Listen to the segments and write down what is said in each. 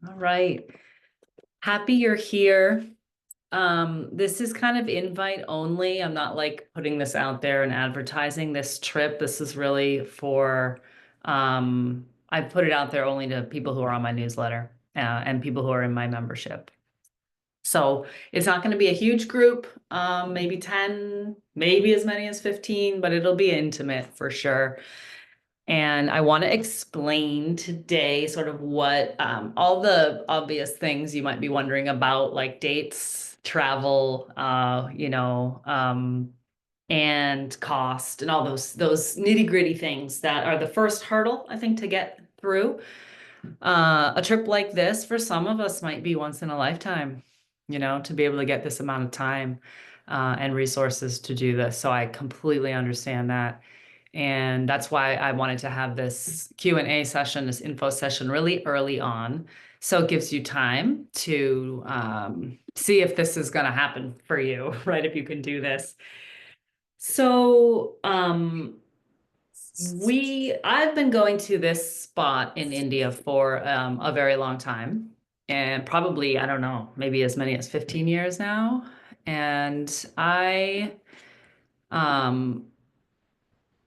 All right. Happy you're here. This is kind of invite only. I'm not like putting this out there and advertising this trip. This is really for, I put it out there only to people who are on my newsletter, and people who are in my membership. So it's not going to be a huge group, maybe 10, maybe as many as 15, but it'll be intimate for sure. And I want to explain today sort of what all the obvious things you might be wondering about, like dates, travel, and cost, and all those nitty-gritty things that are the first hurdle, I think, to get through. A trip like this for some of us might be once in a lifetime, to be able to get this amount of time and resources to do this. So I completely understand that. And that's why I wanted to have this Q&A session, this info session really early on. So it gives you time to see if this is going to happen for you, right? If you can do this. So I've been going to this spot in India for a very long time, and probably, I don't know, maybe as many as 15 years now. And um,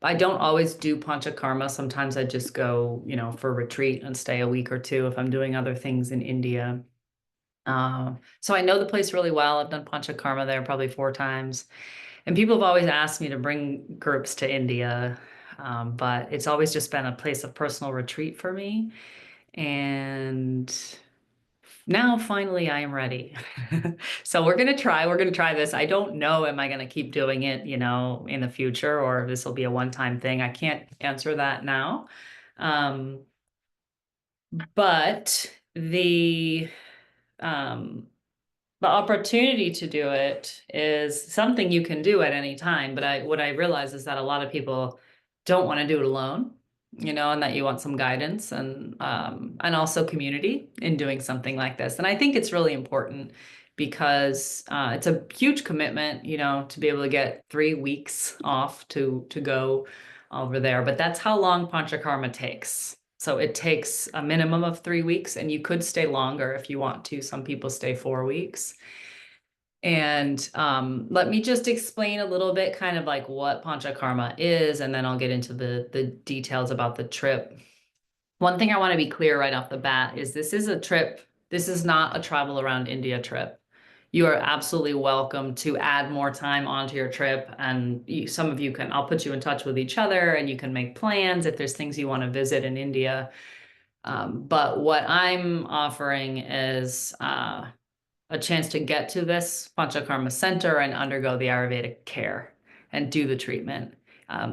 I don't always do Panchakarma. Sometimes I just go, for retreat and stay a week or two if I'm doing other things in India. So I know the place really well. I've done Panchakarma there probably 4 times. And people have always asked me to bring groups to India, but it's always just been a place of personal retreat for me. And now finally I am ready. So we're going to try this. I don't know, am I going to keep doing it, in the future, or this will be a one-time thing? I can't answer that now. Um, but um, the opportunity to do it is something you can do at any time. But what I realize is that a lot of people don't want to do it alone, and that you want some guidance and also community in doing something like this. And I think it's really important because it's a huge commitment, to be able to get 3 weeks off to go over there. But that's how long Panchakarma takes. So it takes a minimum of 3 weeks, and you could stay longer if you want to. Some people stay 4 weeks. And let me just explain a little bit kind of like what Panchakarma is, and then I'll get into the details about the trip. One thing I want to be clear right off the bat is this is a trip. This is not a travel around India trip. You are absolutely welcome to add more time onto your trip. And some of you I'll put you in touch with each other and you can make plans if there's things you want to visit in India. But what I'm offering is a chance to get to this Panchakarma center and undergo the Ayurvedic care and do the treatment,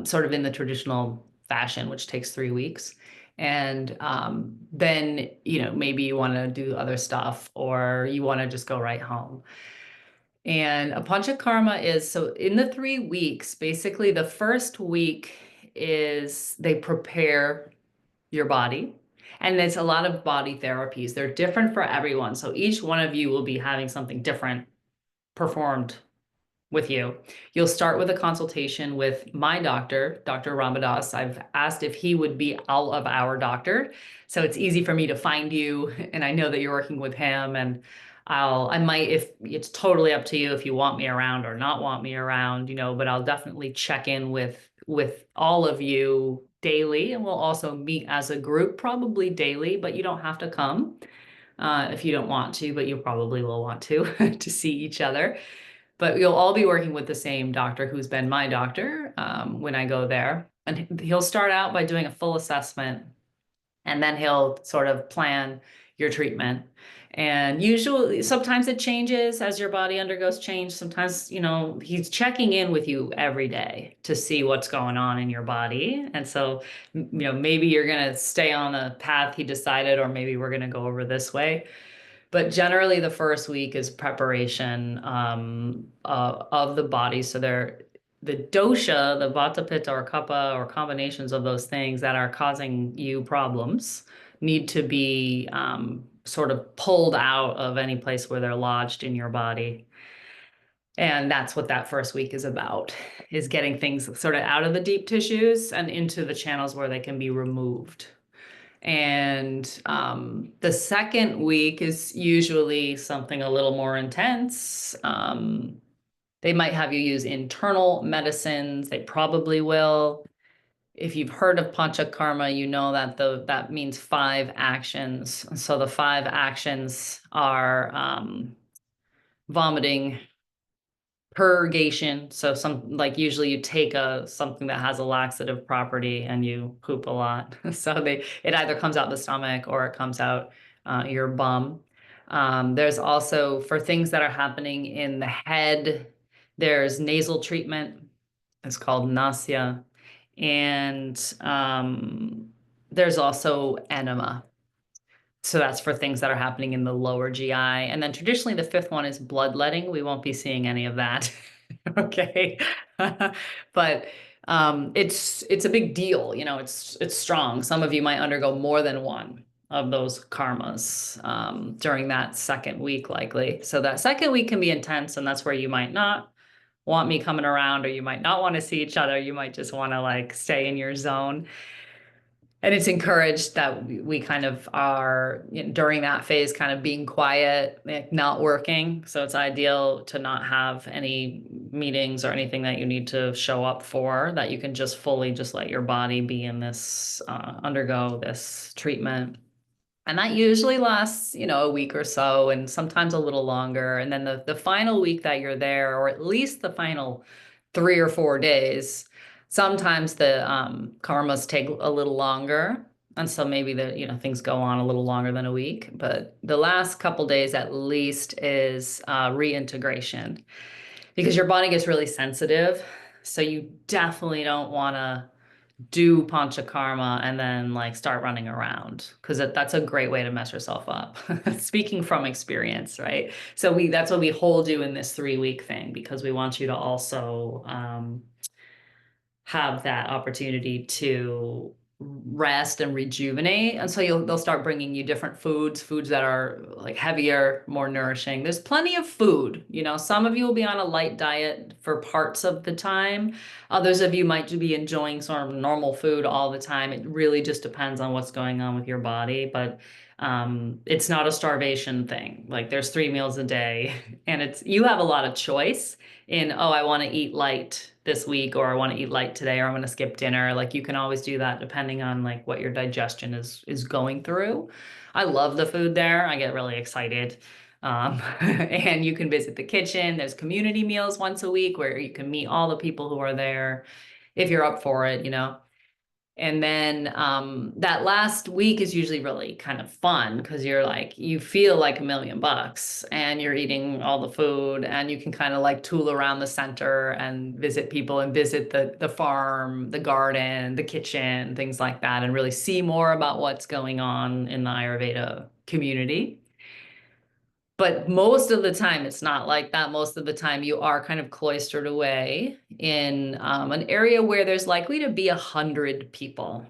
sort of in the traditional fashion, which takes 3 weeks. And then, maybe you want to do other stuff or you want to just go right home. And a Panchakarma is, so in the 3 weeks, basically the first week is they prepare your body. And there's a lot of body therapies. They're different for everyone. So each one of you will be having something different performed with you. You'll start with a consultation with my doctor, Dr. Ramadas. I've asked if he would be of our doctor. So it's easy for me to find you. And I know that you're working with him. And I might, if it's totally up to you if you want me around or not want me around, but I'll definitely check in with all of you daily. And we'll also meet as a group, probably daily, but you don't have to come if you don't want to, but you probably will want to to see each other. But you'll all be working with the same doctor who's been my doctor when I go there. And he'll start out by doing a full assessment, and then he'll sort of plan your treatment. And usually, sometimes it changes as your body undergoes change. Sometimes, he's checking in with you every day to see what's going on in your body. And so, maybe you're going to stay on the path he decided, or maybe we're going to go over this way. But generally, the first week is preparation of the body. So the dosha, the vata, pitta, or kapha, or combinations of those things that are causing you problems need to be sort of pulled out of any place where they're lodged in your body. And that's what that first week is about, is getting things sort of out of the deep tissues and into the channels where they can be removed. And the second week is usually something a little more intense. They might have you use internal medicines. They probably will. If you've heard of Panchakarma, you know that that means 5 actions. So the 5 actions are vomiting, purgation. So like usually you take something that has a laxative property and you poop a lot. So it either comes out the stomach or it comes out your bum. There's also for things that are happening in the head, there's nasal treatment. It's called nasya. And there's also enema. So that's for things that are happening in the lower GI. And then traditionally, the fifth one is bloodletting. We won't be seeing any of that. Okay. But it's a big deal. You know, it's strong. Some of you might undergo more than one of those karmas during that second week, likely. So that second week can be intense, and that's where you might not want me coming around, or you might not want to see each other. You might just want to like stay in your zone. And it's encouraged that we kind of are during that phase kind of being quiet, like not working. So it's ideal to not have any meetings or anything that you need to show up for, that you can just fully just let your body be in this, undergo this treatment. And that usually lasts, a week or so, and sometimes a little longer. And then the final week that you're there, or at least the final 3 or 4 days, sometimes the karmas take a little longer. And so maybe things go on a little longer than a week. But the last couple days at least is reintegration, because your body gets really sensitive. So you definitely don't want to do panchakarma and then like start running around, because that's a great way to mess yourself up. Speaking from experience, right? So that's what we hold you in this 3 week thing, because we want you to also have that opportunity to rest and rejuvenate. And so they'll start bringing you different foods that are like heavier, more nourishing. There's plenty of food. Some of you will be on a light diet for parts of the time. Others of you might be enjoying sort of normal food all the time. It really just depends on what's going on with your body. But it's not a starvation thing. Like there's 3 meals a day, and you have a lot of choice in, oh, I want to eat light this week, or I want to eat light today, or I'm going to skip dinner. Like you can always do that depending on like what your digestion is going through. I love the food there. I get really excited. And you can visit the kitchen. There's community meals once a week where you can meet all the people who are there if you're up for it. And then that last week is usually really kind of fun, because you feel like $1,000,000 and you're eating all the food, and you can kind of like tool around the center and visit people and visit the farm, the garden, the kitchen, things like that, and really see more about what's going on in the Ayurveda community. But most of the time, it's not like that. Most of the time, you are kind of cloistered away in an area where there's likely to be 100 people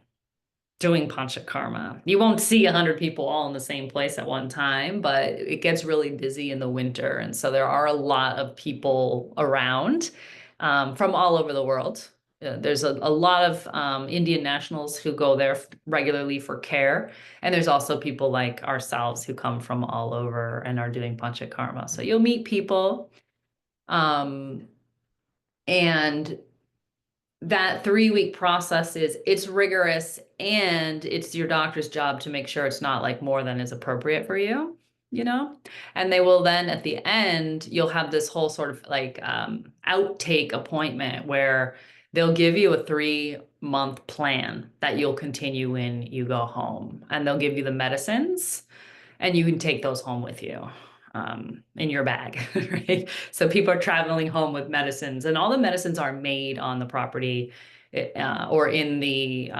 doing panchakarma. You won't see 100 people all in the same place at one time, but it gets really busy in the winter. And so there are a lot of people around from all over the world. There's a lot of Indian nationals who go there regularly for care. And there's also people like ourselves who come from all over and are doing panchakarma. So you'll meet people. And that 3 week process it's rigorous, and it's your doctor's job to make sure it's not like more than is appropriate for you, and they will then at the end, you'll have this whole sort of like outtake appointment where they'll give you a 3 month plan that you'll continue when you go home, and they'll give you the medicines, and you can take those home with you in your bag, right? So people are traveling home with medicines, and all the medicines are made on the property or in the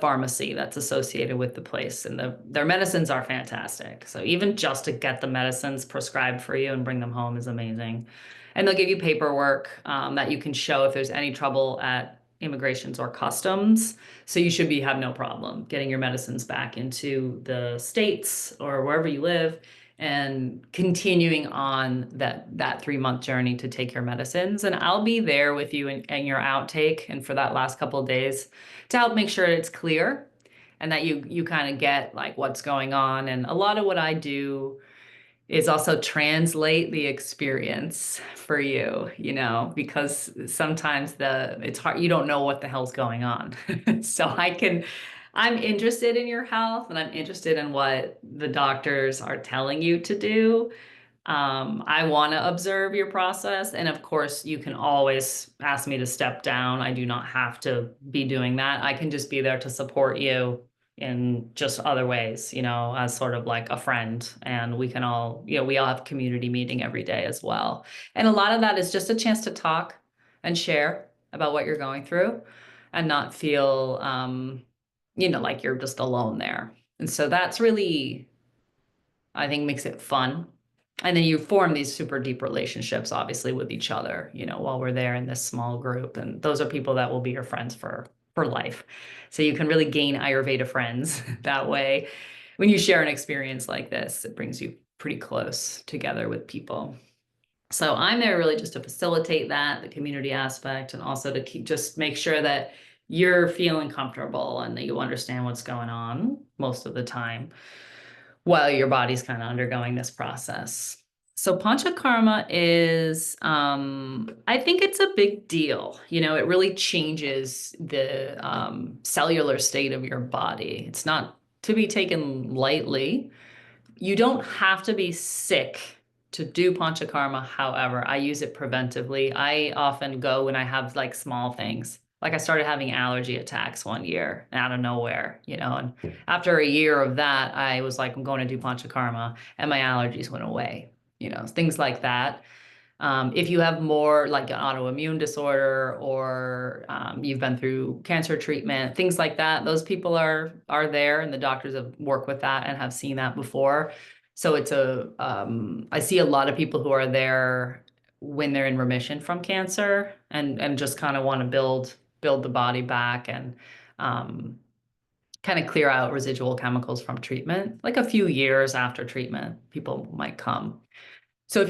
pharmacy that's associated with the place. And their medicines are fantastic. So even just to get the medicines prescribed for you and bring them home is amazing. And they'll give you paperwork that you can show if there's any trouble at immigrations or customs. So you should have no problem getting your medicines back into the States or wherever you live, and continuing on that 3 month journey to take your medicines. And I'll be there with you in your outtake and for that last couple of days to help make sure it's clear and that you kind of get like what's going on. And a lot of what I do is also translate the experience for you, because sometimes it's hard, you don't know what the hell's going on. So I'm interested in your health, and I'm interested in what the doctors are telling you to do. I want to observe your process. And of course, you can always ask me to step down. I do not have to be doing that. I can just be there to support you in just other ways, as sort of like a friend. And we can all, we all have community meeting every day as well. And a lot of that is just a chance to talk and share about what you're going through and not feel, like you're just alone there. And so that's really, I think, makes it fun. And then you form these super deep relationships, obviously, with each other, while we're there in this small group. And those are people that will be your friends for life. So you can really gain Ayurveda friends that way. When you share an experience like this, it brings you pretty close together with people. So I'm there really just to facilitate that, the community aspect, and also to just make sure that you're feeling comfortable and that you understand what's going on most of the time while your body's kind of undergoing this process. So Panchakarma is, I think it's a big deal. It really changes the cellular state of your body. It's not to be taken lightly. You don't have to be sick to do Panchakarma. However, I use it preventively. I often go when I have like small things. Like I started having allergy attacks one year out of nowhere, and after a year of that, I was like, I'm going to do Panchakarma, and my allergies went away, things like that. If you have more like an autoimmune disorder, or you've been through cancer treatment, things like that, those people are there, and the doctors have worked with that and have seen that before. So I see a lot of people who are there when they're in remission from cancer and just kind of want to build the body back and kind of clear out residual chemicals from treatment. Like a few years after treatment, people might come. So if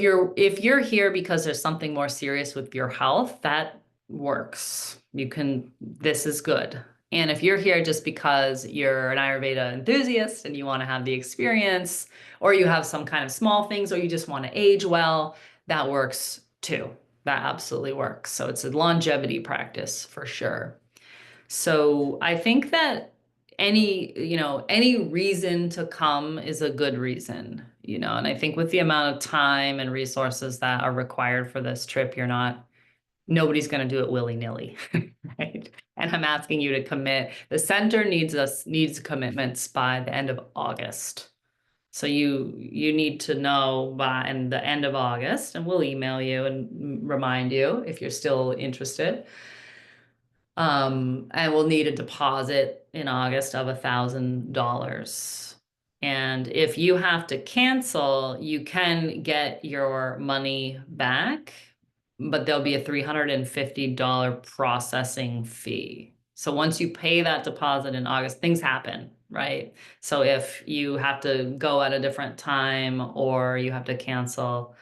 you're here because there's something more serious with your health, that works. This is good. And if you're here just because you're an Ayurveda enthusiast and you want to have the experience, or you have some kind of small things, or you just want to age well, that works too. That absolutely works. So it's a longevity practice for sure. So I think that any reason to come is a good reason, and I think with the amount of time and resources that are required for this trip, nobody's going to do it willy-nilly, right? And I'm asking you to commit. The center needs commitments by the end of August. So you need to know by the end of August, and we'll email you and remind you if you're still interested. And we'll need a deposit in August of $1,000. And if you have to cancel, you can get your money back, but there'll be a $350 processing fee. So once you pay that deposit in August, things happen, right? So if you have to go at a different time or you have to cancel,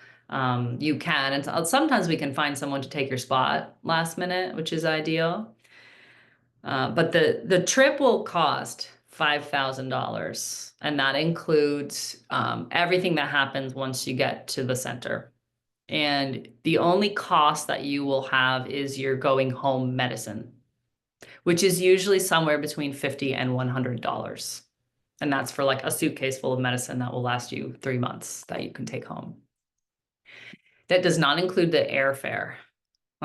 you can. And sometimes we can find someone to take your spot last minute, which is ideal. But the trip will cost $5,000, and that includes everything that happens once you get to the center. And the only cost that you will have is your going home medicine, which is usually somewhere between $50 and $100. And that's for like a suitcase full of medicine that will last you 3 months that you can take home. That does not include the airfare.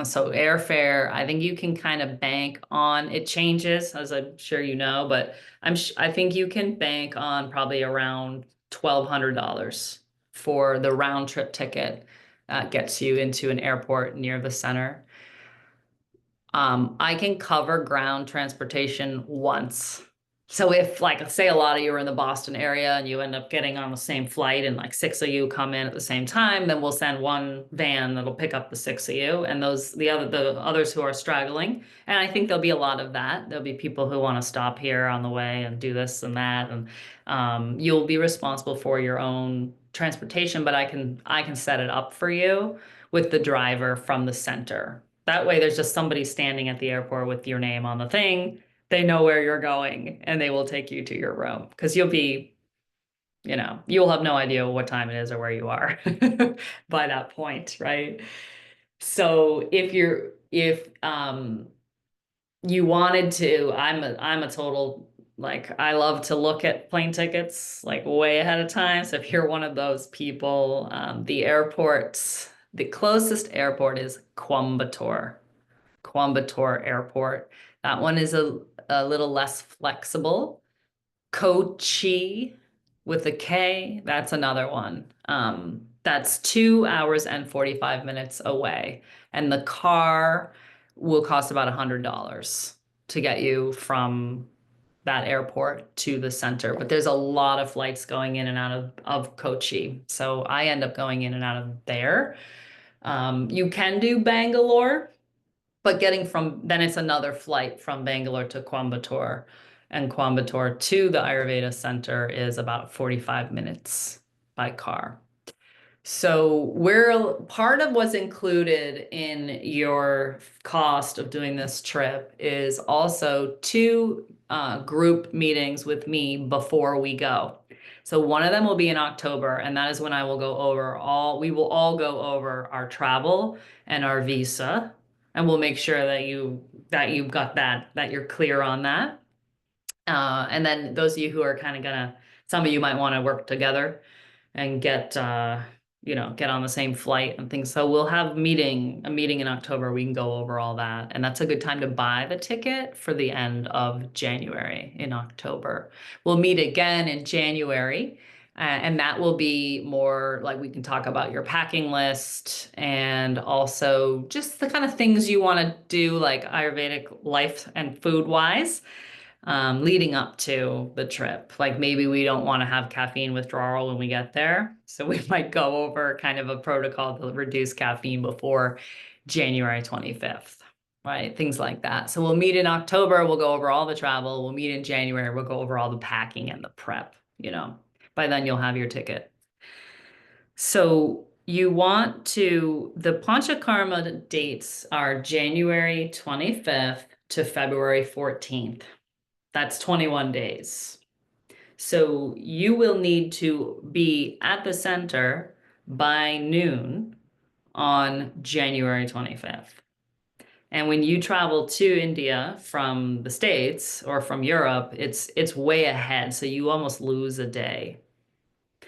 So airfare, I think you can kind of bank on, it changes, as I'm sure you know, but I think you can bank on probably around $1,200 for the round trip ticket that gets you into an airport near the center. I can cover ground transportation once. So if, like, say a lot of you are in the Boston area and you end up getting on the same flight and like 6 of you come in at the same time, then we'll send one van that'll pick up the 6 of you and the others who are struggling. And I think there'll be a lot of that. There'll be people who want to stop here on the way and do this and that. And you'll be responsible for your own transportation, but I can set it up for you with the driver from the center. That way there's just somebody standing at the airport with your name on the thing. They know where you're going and they will take you to your room because you'll have no idea what time it is or where you are by that point, right? So if you wanted to, I'm a total, like, I love to look at plane tickets like way ahead of time. So if you're one of those people, the closest airport is Coimbatore Airport. That one is a little less flexible. Kochi with a K, that's another one. That's 2 hours and 45 minutes away. And the car will cost about $100 to get you from that airport to the center. But there's a lot of flights going in and out of Kochi. So I end up going in and out of there. You can do Bangalore, but then it's another flight from Bangalore to Coimbatore. And Coimbatore to the Ayurveda Center is about 45 minutes by car. So we're part of what's included in your cost of doing this trip is also two group meetings with me before we go. So one of them will be in October, and that is when we will all go over our travel and our visa, and we'll make sure that you've got that you're clear on that. And then those of you who are kind of some of you might want to work together and get on the same flight and things. So we'll have a meeting in October. We can go over all that. And that's a good time to buy the ticket for the end of January in October. We'll meet again in January. And that will be more like we can talk about your packing list and also just the kind of things you want to do, like Ayurvedic life and food wise, leading up to the trip. Like maybe we don't want to have caffeine withdrawal when we get there. So we might go over kind of a protocol to reduce caffeine before January 25th, right? Things like that. So we'll meet in October. We'll go over all the travel. We'll meet in January. We'll go over all the packing and the prep, By then you'll have your ticket. So the Panchakarma dates are January 25th to February 14th. That's 21 days. So you will need to be at the center by noon on January 25th. And when you travel to India from the States or from Europe, it's way ahead. So you almost lose a day.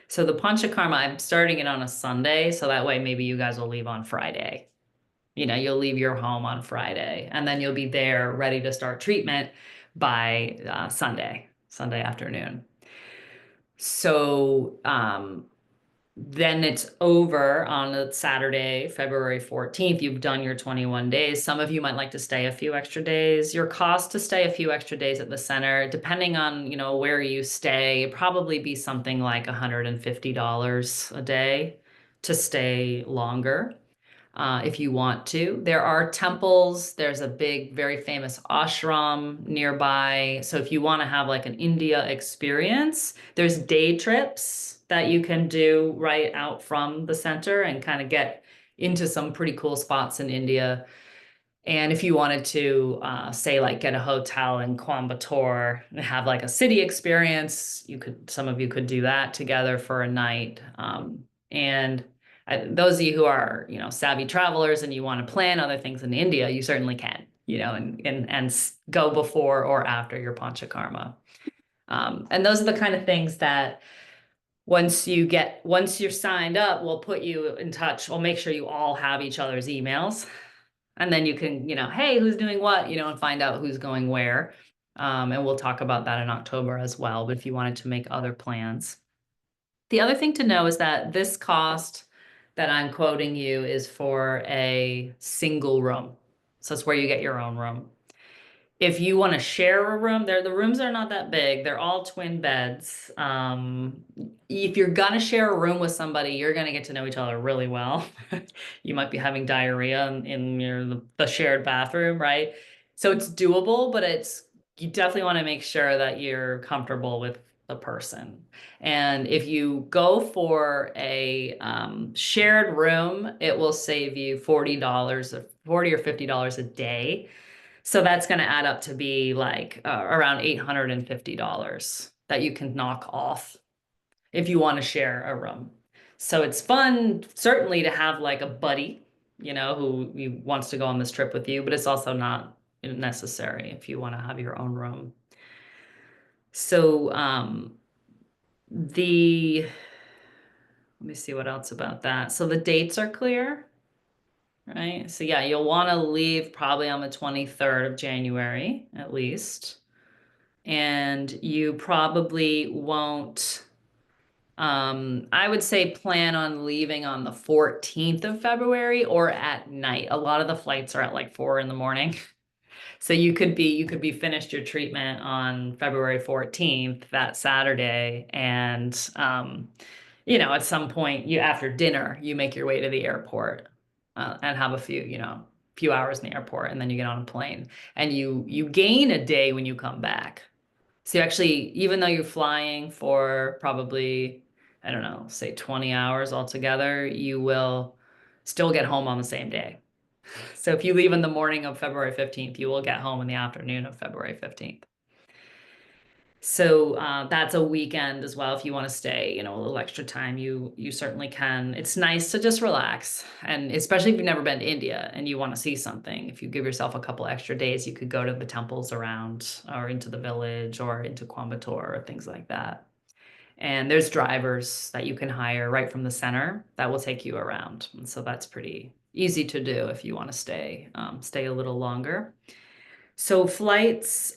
So the Panchakarma, I'm starting it on a Sunday. So that way maybe you guys will leave on Friday. You'll leave your home on Friday and then you'll be there ready to start treatment by Sunday afternoon. So then it's over on a Saturday, February 14th. You've done your 21 days. Some of you might like to stay a few extra days. Your cost to stay a few extra days at the center, depending on, where you stay, it'd probably be something like $150 a day to stay longer. If you want to. There are temples. There's a big, very famous ashram nearby. So if you want to have like an India experience, there's day trips that you can do right out from the center and kind of get into some pretty cool spots in India. And if you wanted to, say, like get a hotel in Coimbatore and have like a city experience, some of you could do that together for a night. And those of you who are, savvy travelers and you want to plan other things in India, you certainly can, and go before or after your Panchakarma. And those are the kind of things that once you're signed up, we'll put you in touch. We'll make sure you all have each other's emails. And then you can, hey, who's doing what, and find out who's going where. And we'll talk about that in October as well, but if you wanted to make other plans. The other thing to know is that this cost that I'm quoting you is for a single room. So it's where you get your own room. If you want to share a room, the rooms are not that big. They're all twin beds. If you're gonna share a room with somebody, you're gonna get to know each other really well. You might be having diarrhea in the shared bathroom, right? So it's doable, but you definitely want to make sure that you're comfortable with the person. And if you go for a shared room, it will save you $40 or $50 a day. So that's going to add up to be like around $850 that you can knock off if you want to share a room. So it's fun, certainly, to have like a buddy, who wants to go on this trip with you, but it's also not necessary if you want to have your own room. So the let me see what else about that. So the dates are clear, right? So yeah, you'll want to leave probably on the 23rd of January at least. And you probably won't, I would say plan on leaving on the 14th of February or at night. A lot of the flights are at like 4 in the morning. So you could be finished your treatment on February 14th, that Saturday, and at some point you after dinner you make your way to the airport and have a few hours in the airport, and then you get on a plane and you gain a day when you come back. So you actually, even though you're flying for probably, I don't know, say 20 hours altogether, you will still get home on the same day. So if you leave in the morning of February 15th, you will get home in the afternoon of February 15th. So that's a weekend as well. If you want to stay, a little extra time, you certainly can. It's nice to just relax, and especially if you've never been to India and you want to see something. If you give yourself a couple extra days, you could go to the temples around, or into the village, or into Coimbatore, or things like that. And there's drivers that you can hire right from the center that will take you around, and so that's pretty easy to do if you want to stay a little longer. So flights.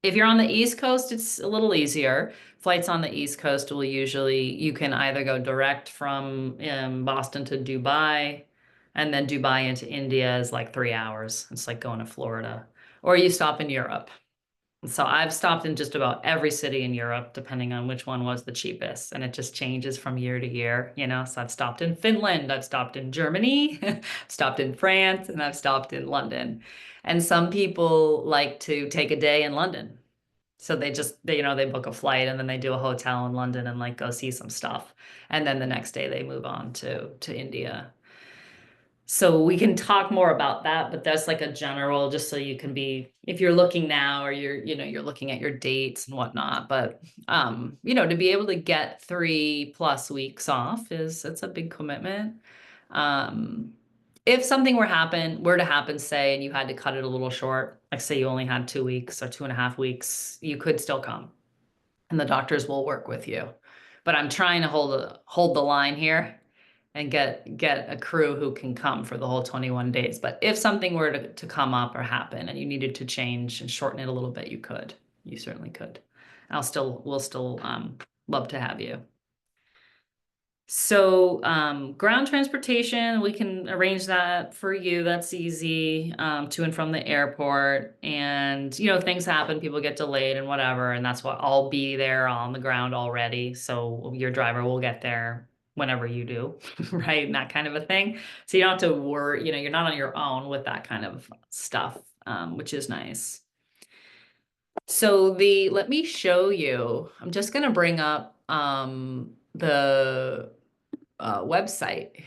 If you're on the East Coast, it's a little easier. Flights on the East Coast you can either go direct from Boston to Dubai, and then Dubai into India is like 3 hours. It's like going to Florida. Or you stop in Europe. So I've stopped in just about every city in Europe, depending on which one was the cheapest. And it just changes from year to year. So I've stopped in Finland, I've stopped in Germany, stopped in France, and I've stopped in London. And some people like to take a day in London. So they book a flight and then they do a hotel in London and like go see some stuff. And then the next day they move on to India. So we can talk more about that, but that's like a general, just so you can be, if you're looking now, or you're looking at your dates and whatnot. But to be able to get 3+ weeks off it's a big commitment. Um, if something were to happen, say, and you had to cut it a little short, like say you only had 2 weeks or 2.5 weeks, you could still come, and the doctors will work with you. But I'm trying to hold the line here and get a crew who can come for the whole 21 days. But if something were to come up or happen and you needed to change and shorten it a little bit, you certainly could. We'll still love to have you. So ground transportation, we can arrange that for you. That's easy, to and from the airport. And, things happen, people get delayed and whatever. And that's what I'll be there on the ground already. So your driver will get there whenever you do, right? And that kind of a thing. So you don't have to worry, you're not on your own with that kind of stuff, which is nice. So let me show you, I'm just going to bring up the website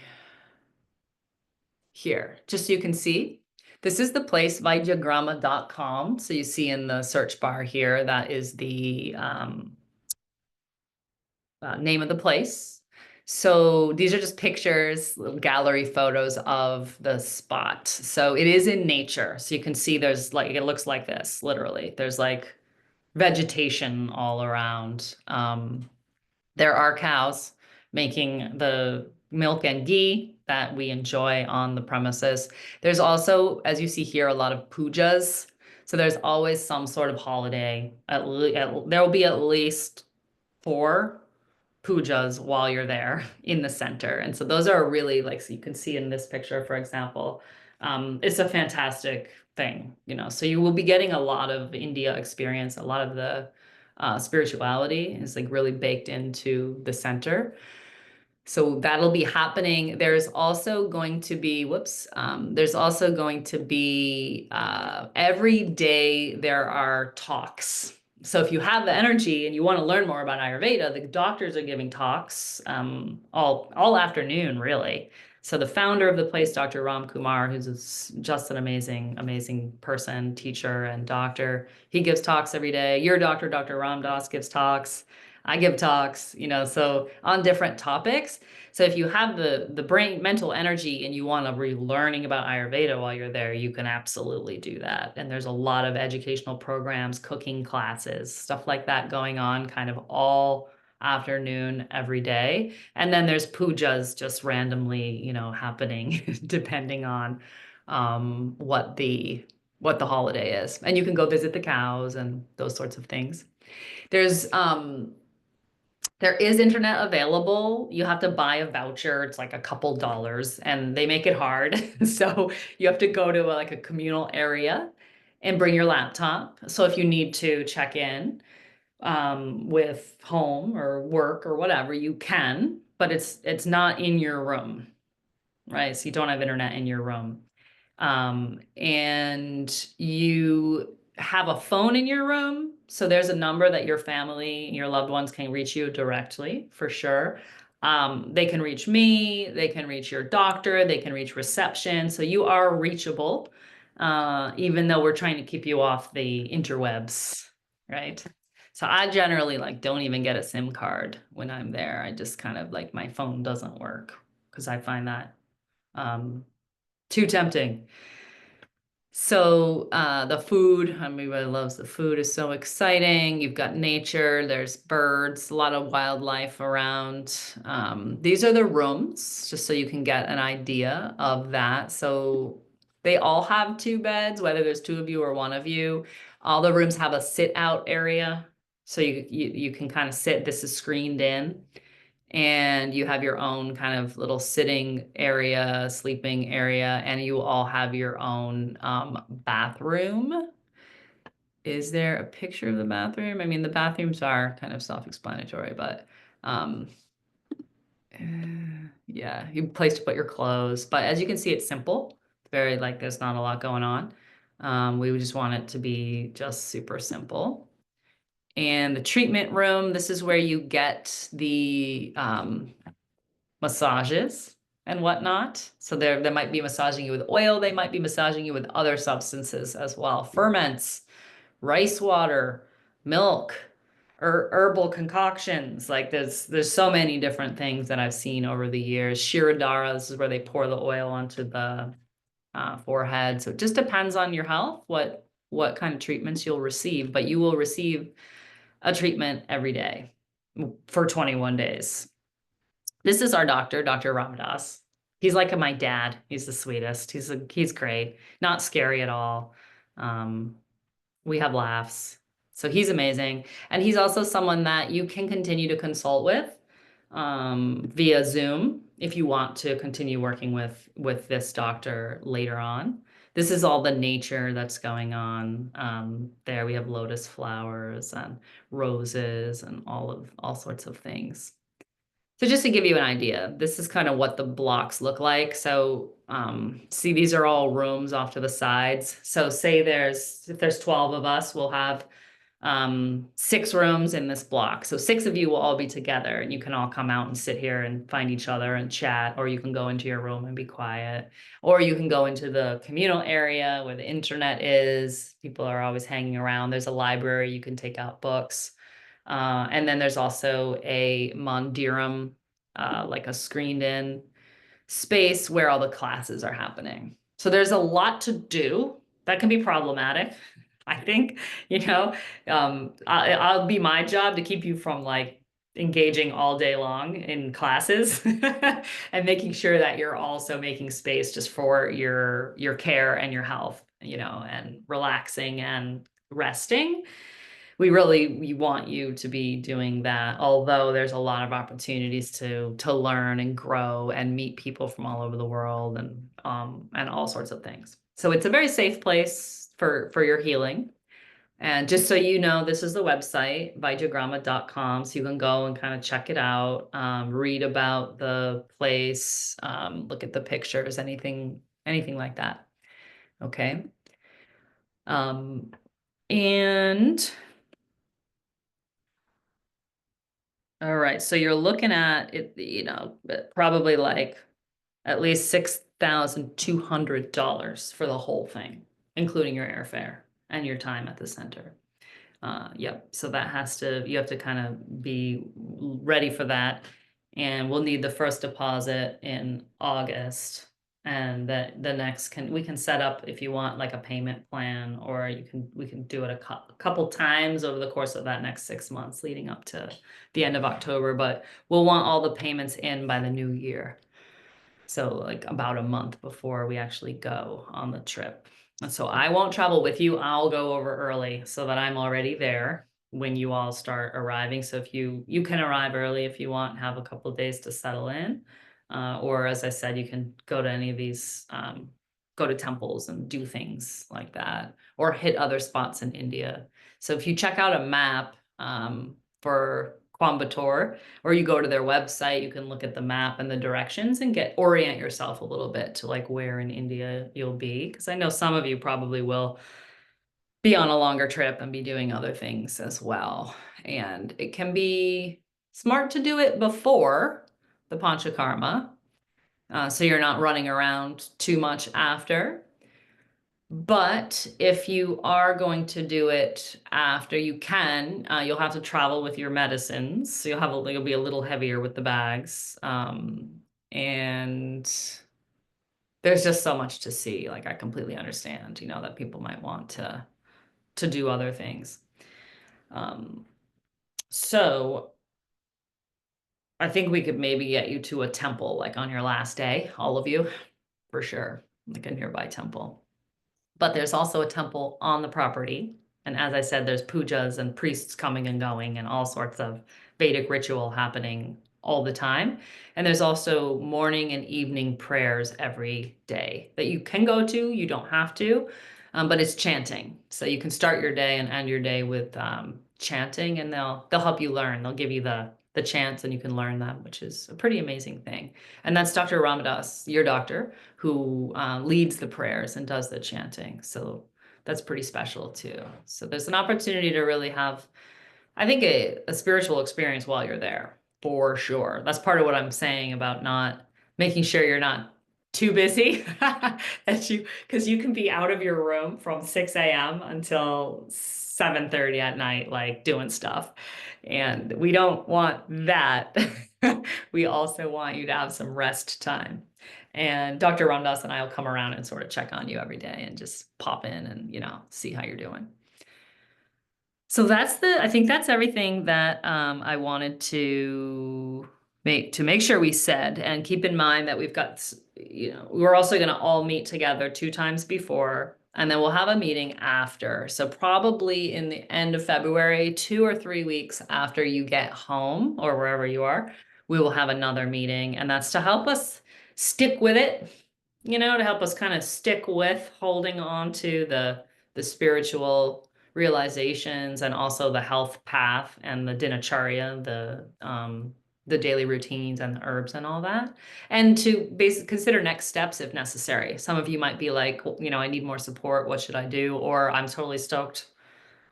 here, just so you can see. This is the place, vaidyagrama.com. So you see in the search bar here, that is the name of the place. So these are just pictures, little gallery photos of the spot. So it is in nature. So you can see there's like, it looks like this, literally. There's like vegetation all around. There are cows making the milk and ghee that we enjoy on the premises. There's also, as you see here, a lot of pujas. So there's always some sort of holiday. There will be at least 4 pujas while you're there in the center. And so those are really, like, so you can see in this picture, for example, it's a fantastic thing, so you will be getting a lot of India experience. A lot of the spirituality is like really baked into the center. So that'll be happening. There's also going to be, every day there are talks. So if you have the energy and you want to learn more about Ayurveda, the doctors are giving talks all afternoon, really. So the founder of the place, Dr. Ram Kumar, just an amazing, amazing person, teacher, and doctor. He gives talks every day. Your doctor, Dr. Ram Dass, gives talks. I give talks, so on different topics. So if you have the brain mental energy and you want to be learning about Ayurveda while you're there, you can absolutely do that. And there's a lot of educational programs, cooking classes, stuff like that going on kind of all afternoon every day. And then there's pujas just randomly, happening depending on what the holiday is. And you can go visit the cows and those sorts of things. There is internet available. You have to buy a voucher. It's like a couple dollars and they make it hard. So you have to go to like a communal area and bring your laptop. So if you need to check in with home or work or whatever, you can, but it's not in your room, right? So you don't have internet in your room. And you have a phone in your room. So there's a number that your family, your loved ones can reach you directly for sure. They can reach me, they can reach your doctor, they can reach reception. So you are reachable, even though we're trying to keep you off the interwebs, right? So I generally like don't even get a SIM card when I'm there. I just kind of like my phone doesn't work because I find that too tempting. So the food, everybody loves the food, is so exciting. You've got nature, there's birds, a lot of wildlife around. These are the rooms, just so you can get an idea of that. So they all have two beds, whether there's two of you or one of you. All the rooms have a sit out area. So you can kind of sit, this is screened in and you have your own kind of little sitting area, sleeping area, and you all have your own bathroom. Is there a picture of the bathroom? I mean, the bathrooms are kind of self-explanatory, but yeah, you place to put your clothes. But as you can see, it's simple. It's very like there's not a lot going on. We just want it to be just super simple. And the treatment room, this is where you get the massages and whatnot. So they might be massaging you with oil, they might be massaging you with other substances as well. Ferments, rice water, milk, or herbal concoctions. Like there's so many different things that I've seen over the years. Shirodara, this is where they pour the oil onto the forehead. So it just depends on your health, what kind of treatments you'll receive, but you will receive a treatment every day for 21 days. This is our doctor, Dr. Ram Dass. He's like my dad. He's the sweetest. He's great. Not scary at all. We have laughs. So he's amazing. And he's also someone that you can continue to consult with via Zoom if you want to continue working with this doctor later on. This is all the nature that's going on there. We have lotus flowers and roses and all sorts of things. So just to give you an idea, this is kind of what the blocks look like. So see, these are all rooms off to the sides. So say if there's 12 of us, we'll have 6 rooms in this block. So 6 of you will all be together and you can all come out and sit here and find each other and chat, or you can go into your room and be quiet, or you can go into the communal area where the internet is. People are always hanging around. There's a library, you can take out books. And then there's also a Mandiram, like a screened in space where all the classes are happening. So there's a lot to do that can be problematic. I think, I'll be my job to keep you from like engaging all day long in classes and making sure that you're also making space just for your care and your health, and relaxing and resting. We want you to be doing that, although there's a lot of opportunities to learn and grow and meet people from all over the world and all sorts of things. So it's a very safe place for your healing. And just so you know, this is the website, vaijagrama.com, so you can go and kind of check it out, read about the place, look at the pictures, anything like that. Okay. And all right, so you're looking at it, probably like at least $6,200 for the whole thing, including your airfare and your time at the center. Yep. So that you have to kind of be ready for that. And we'll need the first deposit in August. And the next we can set up if you want like a payment plan, or we can do it a couple times over the course of that next 6 months leading up to the end of October. But we'll want all the payments in by the new year. So like about a month before we actually go on the trip. And so I won't travel with you. I'll go over early so that I'm already there when you all start arriving. So if you can arrive early if you want, have a couple of days to settle in. Or as I said, you can go to any of these, go to temples and do things like that, or hit other spots in India. So if you check out a map for Coimbatore, or you go to their website, you can look at the map and the directions and orient yourself a little bit to like where in India you'll be. Because I know some of you probably will be on a longer trip and be doing other things as well. And it can be smart to do it before the Panchakarma, so you're not running around too much after. But if you are going to do it after, you can, you'll have to travel with your medicines. So you'll be a little heavier with the bags. And there's just so much to see. Like I completely understand, that people might want to do other things. So I think we could maybe get you to a temple like on your last day, all of you, for sure, like a nearby temple. But there's also a temple on the property. And as I said, there's pujas and priests coming and going and all sorts of Vedic ritual happening all the time. And there's also morning and evening prayers every day that you can go to. You don't have to, but it's chanting. So you can start your day and end your day with chanting, and they'll help you learn. They'll give you the chants and you can learn them, which is a pretty amazing thing. And that's Dr. Ramadas, your doctor, who leads the prayers and does the chanting. So that's pretty special too. So there's an opportunity to really have, I think, a spiritual experience while you're there, for sure. That's part of what I'm saying about not making sure you're not too busy because you can be out of your room from 6 a.m. until 7:30 at night, like doing stuff. And we don't want that. We also want you to have some rest time. And Dr. Ramdas and I will come around and sort of check on you every day and just pop in and, see how you're doing. So I think that's everything that I wanted to make sure we said. And keep in mind that we've got, we're also going to all meet together 2 times before, and then we'll have a meeting after. So probably in the end of February, 2 or 3 weeks after you get home or wherever you are, we will have another meeting. And that's to help us stick with it, to help us kind of stick with holding on to the spiritual realizations and also the health path and the dinacharya, the daily routines and the herbs and all that, and to basically consider next steps if necessary. Some of you might be like, I need more support. What should I do? Or I'm totally stoked.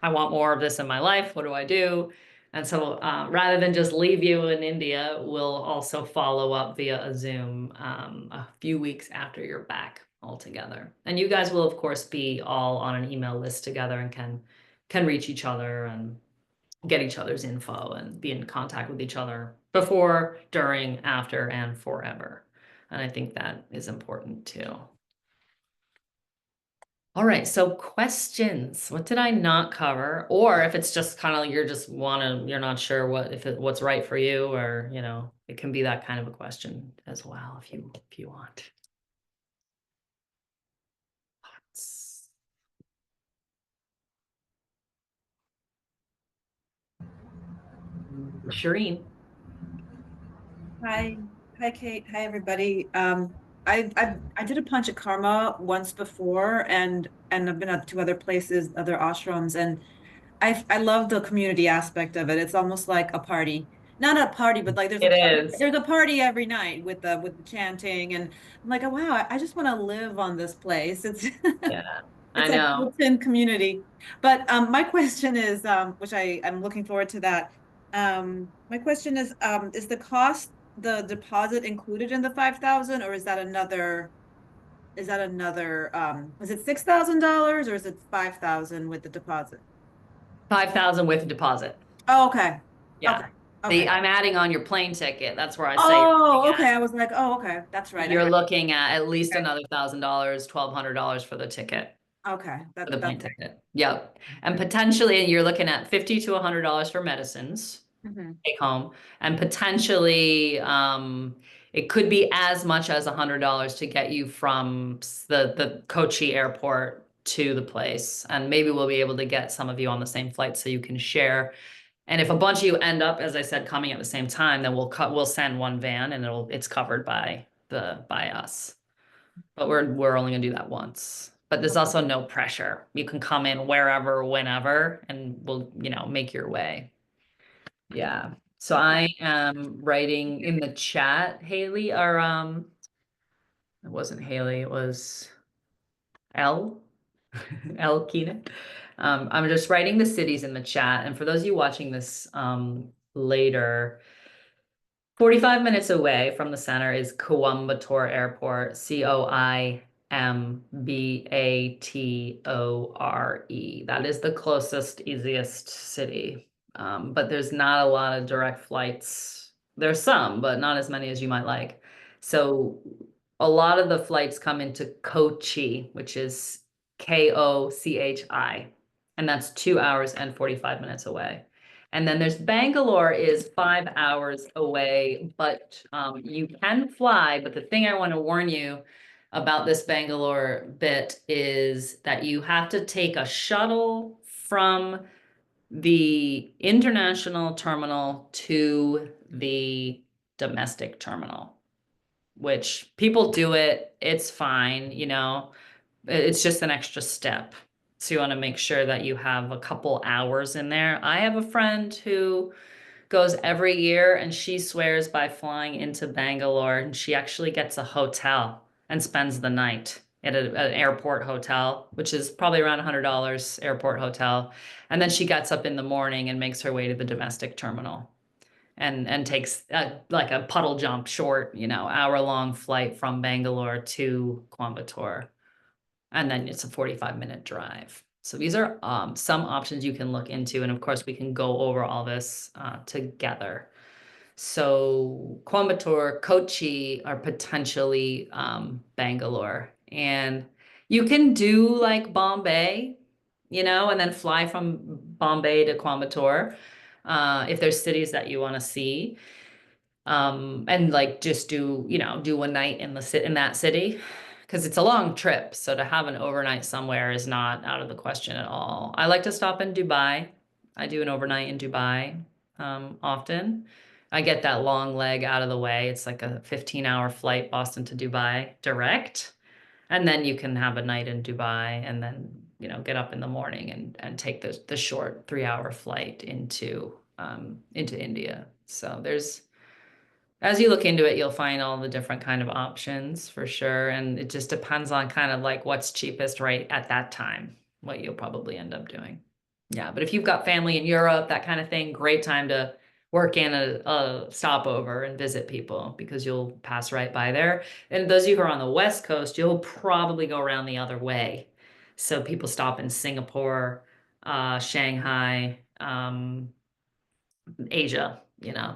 I want more of this in my life. What do I do? And so rather than just leave you in India, we'll also follow up via a Zoom a few weeks after you're back altogether. And you guys will, of course, be all on an email list together and can reach each other and get each other's info and be in contact with each other before, during, after, and forever. And I think that is important too. All right, so questions. What did I not cover? Or if it's just kind of you're not sure what's right for you, or it can be that kind of a question as well if you want. Shireen. Hi, Kate. Hi, everybody. I did a Panchakarma once before, and I've been at 2 other places, other ashrams, and I love the community aspect of it. It's almost like a party, not a party, but like It is. there's a party every night with the chanting, and I'm like, oh wow, I just want to live on this place. It's Yeah, I it's a know. built-in community. But my question is, which I'm looking forward to that. My question is the cost the deposit included in the 5,000, or is that another is it $6,000 or is it 5,000 with the deposit? 5,000 with a deposit. Oh, okay. Yeah. Okay. Okay. I'm adding on your plane ticket. That's where I say Oh, okay. I was like, oh, okay. That's right. you're looking at least Okay. another $1,000, $1,200 for the ticket, Okay. for the plane That's ticket. Yep. And potentially you're looking at $50 to $100 for medicines mhm. take home, and potentially it could be as much as $100 to get you from the Kochi airport to the place. And maybe we'll be able to get some of you on the same flight so you can share. And if a bunch of you end up, as I said, coming at the same time, then we'll send one van and it's covered by us. But we're only gonna do that once. But there's also no pressure. You can come in wherever, whenever, and we'll, make your way. Yeah. So Okay. I am writing in the chat, Haley, or it wasn't Haley, it was L. L Keenan. I'm just writing the cities in the chat. And for those of you watching this later, 45 minutes away from the center is Coimbatore Airport, Coimbatore. That is the closest, easiest city. But there's not a lot of direct flights. There's some, but not as many as you might like. So a lot of the flights come into Kochi, which is Kochi, and that's 2 hours and 45 minutes away. And then there's Bangalore is 5 hours away, but you can fly. But the thing I want to warn you about this Bangalore bit is that you have to take a shuttle from the international terminal to the domestic terminal, which people do it. It's fine, it's just an extra step. So you want to make sure that you have a couple hours in there. I have a friend who goes every year and she swears by flying into Bangalore, and she actually gets a hotel and spends the night at an airport hotel, which is probably around $100 airport hotel. And then she gets up in the morning and makes her way to the domestic terminal and takes like a puddle jump short, hour-long flight from Bangalore to Coimbatore. And then it's a 45-minute drive. So these are some options you can look into. And of course, we can go over all this together. So Coimbatore, Kochi are potentially Bangalore. And you can do like Bombay, and then fly from Bombay to Coimbatore if there's cities that you want to see. And like just do a night in that city because it's a long trip. So to have an overnight somewhere is not out of the question at all. I like to stop in Dubai. I do an overnight in Dubai often. I get that long leg out of the way. It's like a 15-hour flight, Boston to Dubai direct. And then you can have a night in Dubai and then, get up in the morning and take the short 3-hour flight into India. So as you look into it, you'll find all the different kind of options for sure. And it just depends on kind of like what's cheapest right at that time, what you'll probably end up doing. Yeah, but if you've got family in Europe, that kind of thing, great time to work in a stopover and visit people because you'll pass right by there. And those of you who are on the West Coast, you'll probably go around the other way. So people stop in Singapore, Shanghai, Asia,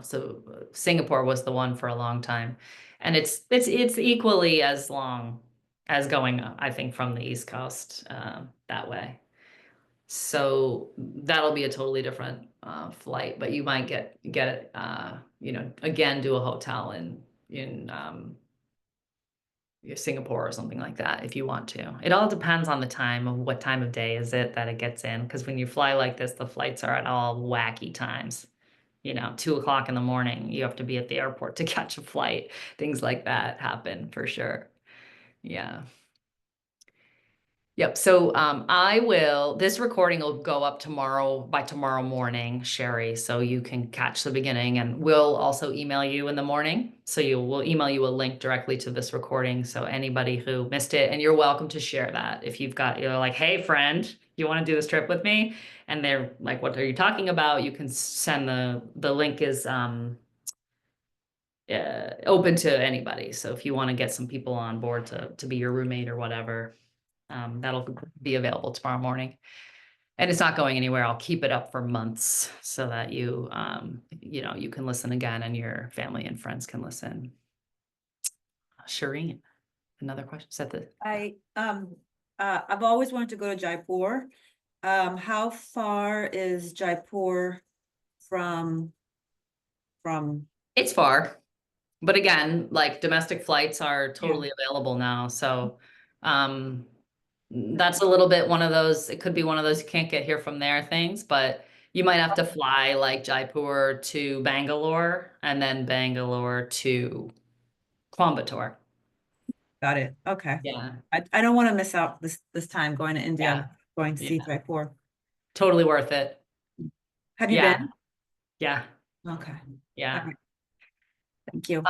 so Singapore was the one for a long time. And it's equally as long as going, I think, from the East Coast that way. So that'll be a totally different flight, but you might get again, do a hotel in Singapore or something like that if you want to. It all depends on the time of what time of day is it that it gets in, because when you fly like this, the flights are at all wacky times. 2 o'clock in the morning, you have to be at the airport to catch a flight. Things like that happen for sure. Yeah. Yep. So this recording will go up by tomorrow morning, Sherry, so you can catch the beginning, and we'll also email you in the morning. So we'll email you a link directly to this recording. So anybody who missed it, and you're welcome to share that. If you're like, hey friend, you want to do this trip with me? And they're like, what are you talking about? You can send the link open to anybody. So if you want to get some people on board to be your roommate or whatever, that'll be available tomorrow morning. And it's not going anywhere. I'll keep it up for months so that you know, you can listen again and your family and friends can listen. Shireen, another question. Is that the I've always wanted to go to Jaipur. How far is Jaipur from from It's far, but again, like domestic flights are yeah. totally available now. So um that's a little bit one of those, it could be one of those you can't get here from there things, but you might have to fly like Jaipur to Bangalore and then Bangalore to Coimbatore. Got it. Okay. Yeah. I don't want to miss out this time going to India, Yeah. going to see Yeah. Jaipur. Totally worth it. Have you Yeah. been? Yeah. Okay. All Yeah. right. Thank you.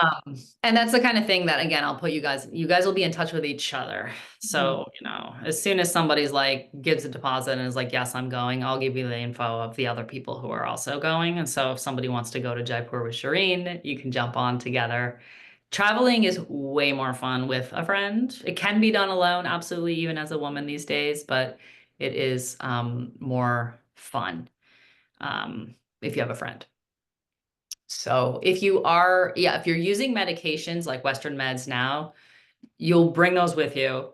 And that's the kind of thing that, again, I'll put you guys will be in touch with each other. Mhm. So, you know, as soon as somebody's like gives a deposit and is like, yes, I'm going, I'll give you the info of the other people who are also going. And so if somebody wants to go to Jaipur with Shireen, you can jump on together. Traveling is way more fun with a friend. It can be done alone, absolutely, even as a woman these days, but it is more fun if you have a friend. So if you are, yeah, if you're using medications like Western meds now, you'll bring those with you.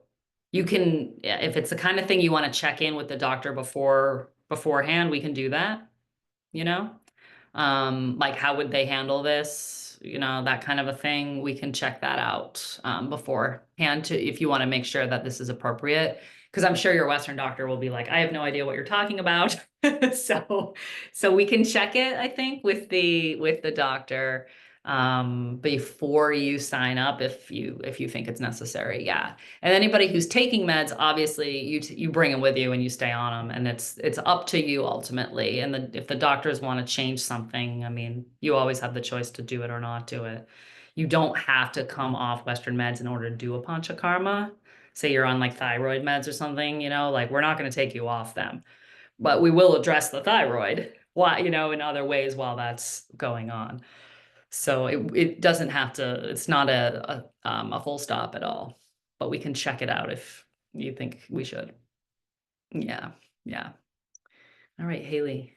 You can, yeah, if it's the kind of thing you want to check in with the doctor beforehand, we can do that, you know? Like how would they handle this? You know, that kind of a thing. We can check that out beforehand to if you want to make sure that this is appropriate. Because I'm sure your Western doctor will be like, I have no idea what you're talking about. So we can check it, I think, with the doctor before you sign up if you think it's necessary. Yeah. And anybody who's taking meds, obviously you bring them with you and you stay on them, and it's up to you ultimately. And if the doctors want to change something, I mean, you always have the choice to do it or not do it. You don't have to come off Western meds in order to do a panchakarma. Say you're on like thyroid meds or something, you know, like we're not going to take you off them, but we will address the thyroid, why, you know, in other ways while that's going on. So it doesn't have to, it's not a full stop at all, but we can check it out if you think we should. Yeah. Yeah. All right, Haley.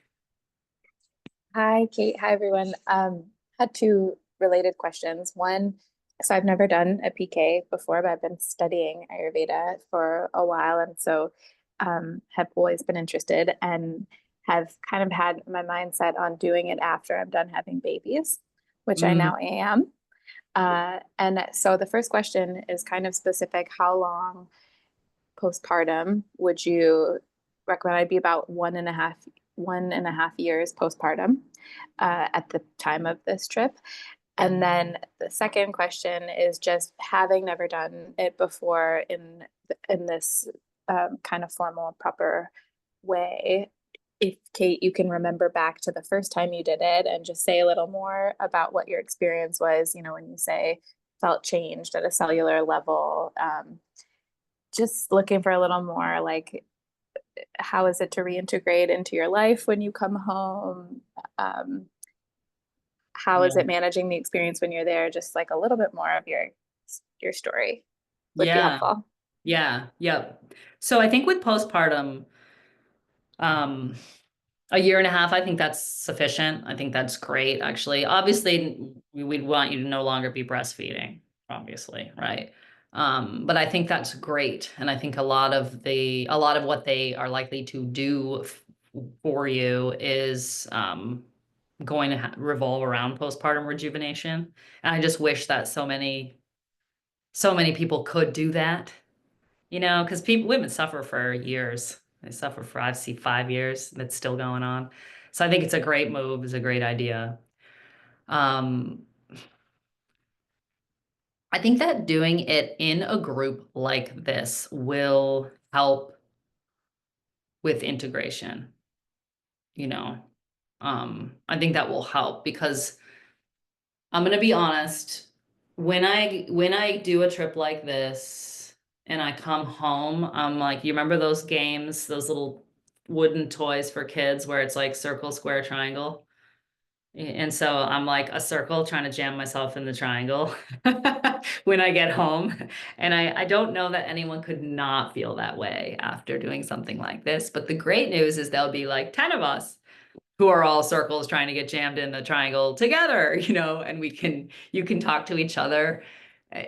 Hi, Kate. Hi, everyone. Had two related questions. One, so I've never done a PK before, but I've been studying Ayurveda for a while, and so have always been interested and have kind of had my mindset on doing it after I'm done having babies, which I Mm, now am. And so the first question is kind of specific. How long postpartum would you recommend? I'd be about 1.5 years postpartum at the time of this trip. And then the second question is just having never done it before in this kind of formal, proper way. If Kate, you can remember back to the first time you did it and just say a little more about what your experience was, you know, when you say felt changed at a cellular level, just looking for a little more like how is it to reintegrate into your life when you come home? How is yeah. it managing the experience when you're there? Just like a little bit more of your story would be Yeah. helpful. Yeah. Yep. So I think with postpartum, um, a year and a half, I think that's sufficient. I think that's great, actually. Obviously, we'd want you to no longer be breastfeeding, obviously, right? But I think that's great. And I think a lot of what they are likely to do for you is going to revolve around postpartum rejuvenation. And I just wish that so many people could do that, you know, because women suffer for years. They suffer for, I see 5 years that's still going on. So I think it's a great move, it's a great idea. Um, I think that doing it in a group like this will help with integration, you know. I think that will help because I'm gonna be honest, when I do a trip like this and I come home, I'm like, you remember those games, those little wooden toys for kids where it's like circle, square, triangle? And so I'm like a circle trying to jam myself in the triangle when I get home. And I don't know that anyone could not feel that way after doing something like this. But the great news is there'll be like 10 of us who are all circles trying to get jammed in the triangle together, and you can talk to each other.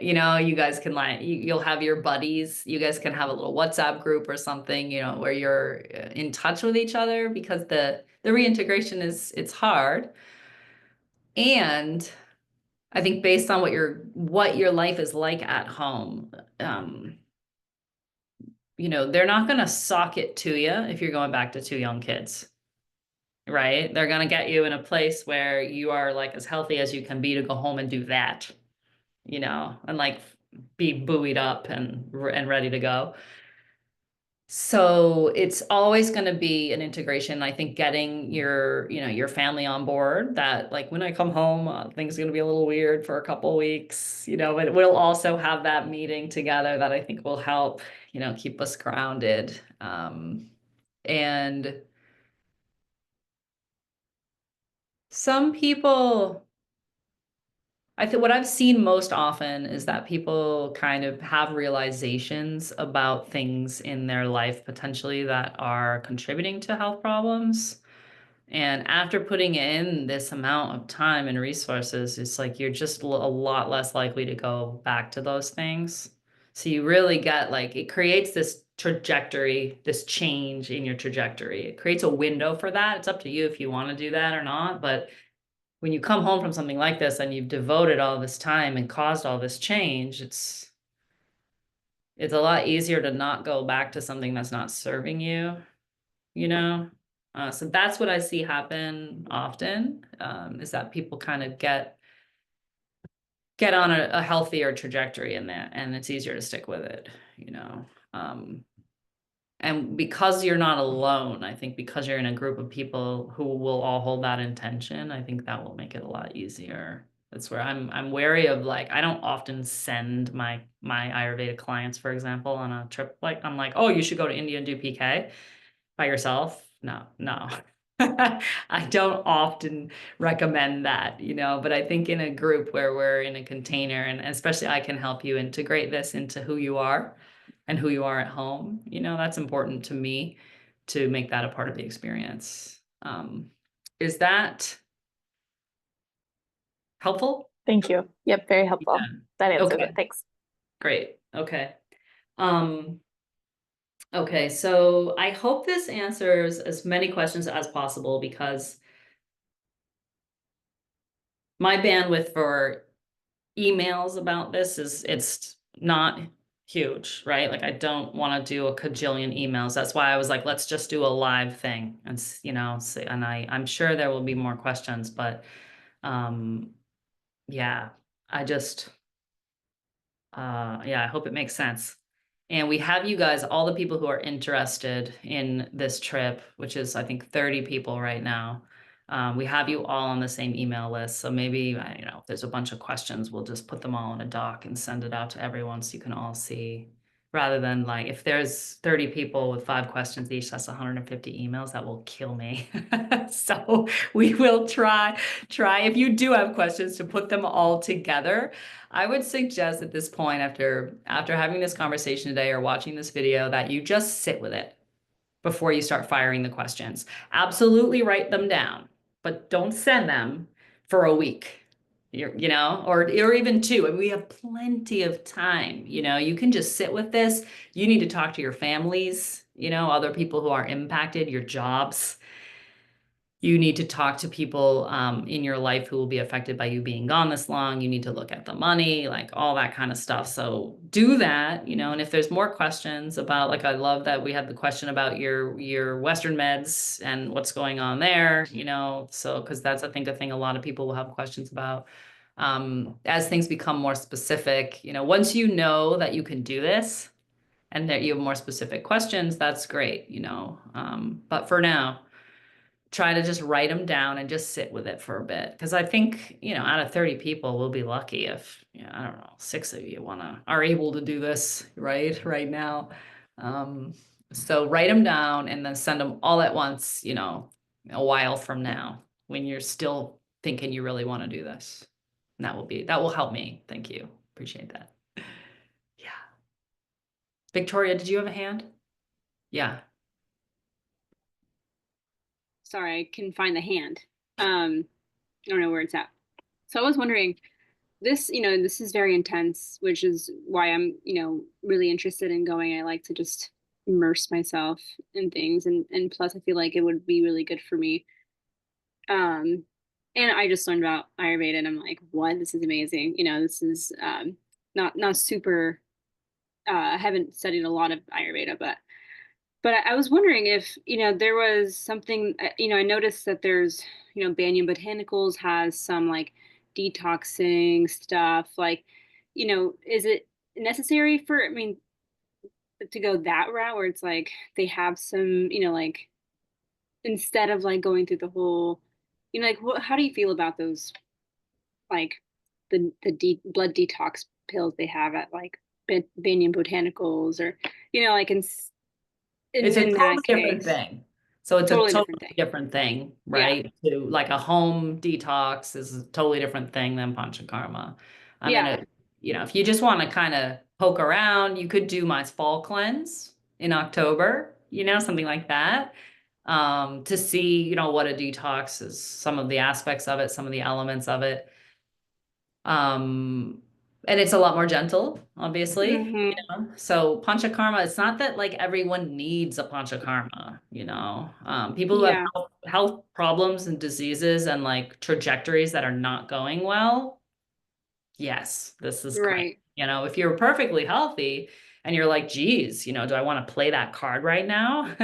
You guys can like, you'll have your buddies, you guys can have a little WhatsApp group or something, where you're in touch with each other, because the reintegration it's hard. And I think based on what your life is like at home, they're not going to sock it to you if you're going back to two young kids, right? They're going to get you in a place where you are like as healthy as you can be to go home and do that, and like be buoyed up and ready to go. So it's always going to be an integration. I think getting your family on board, that like when I come home, things are going to be a little weird for a couple of weeks, but we'll also have that meeting together that I think will help, keep us grounded. And some people, I think what I've seen most often is that people kind of have realizations about things in their life potentially that are contributing to health problems. And after putting in this amount of time and resources, it's like you're just a lot less likely to go back to those things. So you really get like, it creates this trajectory, this change in your trajectory. It creates a window for that. It's up to you if you want to do that or not. But when you come home from something like this and you've devoted all this time and caused all this change, it's a lot easier to not go back to something that's not serving you, so that's what I see happen often, is that people kind of get on a healthier trajectory in that, and it's easier to stick with it, and because you're not alone, I think because you're in a group of people who will all hold that intention, I think that will make it a lot easier. That's where I'm wary of, like, I don't often send my Ayurveda clients, for example, on a trip. Like, I'm like, oh, you should go to India and do PK by yourself. No. I don't often recommend that, but I think in a group where we're in a container, and especially I can help you integrate this into who you are and who you are at home, that's important to me to make that a part of the experience. Is that helpful? Thank you. Yep, very helpful. Yeah. That answers Okay. it. Thanks. Great. Okay. Okay, so I hope this answers as many questions as possible, because my bandwidth for emails about this it's not huge, right? Like, I don't want to do a cajillion emails. That's why I was like, let's just do a live thing and see, and I'm sure there will be more questions, but yeah, I just yeah, I hope it makes sense. And we have you guys, all the people who are interested in this trip, which is, I think, 30 people right now. We have you all on the same email list. So maybe, if there's a bunch of questions, we'll just put them all in a doc and send it out to everyone so you can all see. Rather than, like, if there's 30 people with 5 questions each, that's 150 emails. That will kill me. So we will try, if you do have questions, to put them all together. I would suggest at this point, after having this conversation today or watching this video, that you just sit with it before you start firing the questions. Absolutely write them down, but don't send them for a week. Or even 2. And we have plenty of time. You can just sit with this. You need to talk to your families, other people who are impacted, your jobs. You need to talk to people in your life who will be affected by you being gone this long. You need to look at the money, like all that kind of stuff. So do that, and if there's more questions about, like, I love that we had the question about your Western meds and what's going on there, so, because that's, I think, a thing a lot of people will have questions about. As things become more specific, once you know that you can do this and that you have more specific questions, that's great, but for now, try to just write them down and just sit with it for a bit. Because I think, out of 30 people, we'll be lucky if, I don't know, 6 of you are able to do this right now. So write them down and then send them all at once, a while from now, when you're still thinking you really want to do this. And that will help me. Thank you. Appreciate that. Yeah. Victoria, did you have a hand? Yeah. Sorry, I can find the hand. I don't know where it's at. So I was wondering, this is very intense, which is why I'm, really interested in going. I like to just immerse myself in things, and plus I feel like it would be really good for me. Um, and I just learned about Ayurveda, and I'm like, what? This is amazing. This is not super. I haven't studied a lot of Ayurveda, but I was wondering if, there was something, I noticed that there's, Banyan Botanicals has some like detoxing stuff. Like, is it necessary for, I mean, to go that route where it's like they have some, like instead of like going through the whole, like how do you feel about those, like blood detox pills they have at like Banyan Botanicals, or, like It's a in totally that different case? thing. So it's a Totally totally different thing. different thing, Yeah. right? To like a home detox is a totally different thing than panchakarma. I mean, Yeah. if you just want to kind of poke around, you could do my fall cleanse in October, something like that. To see, what a detox is, some of the aspects of it, some of the elements of it. And it's a lot more gentle, obviously. Hmm. So panchakarma, it's not that like everyone needs a panchakarma, people who have Yeah. health problems and diseases and like trajectories that are not going well. Yes, this is great. Right. If you're perfectly healthy and you're like, geez, do I want to play that card right now?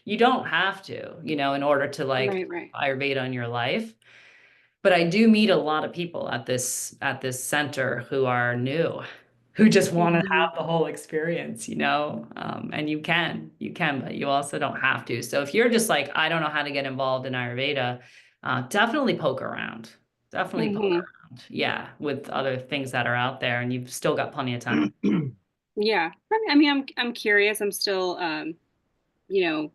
You don't have to, in order to like Right. Right. Ayurveda in your life. But I do meet a lot of people at this center who are new, who just want to Hmm. have the whole experience, and you can, but you also don't have to. So if you're just like, I don't know how to get involved in Ayurveda, definitely poke around. Definitely poke Hmm. around. Yeah, with other things that are out there, and you've still got plenty of time. Yeah. I mean, I'm curious. I'm still, you know,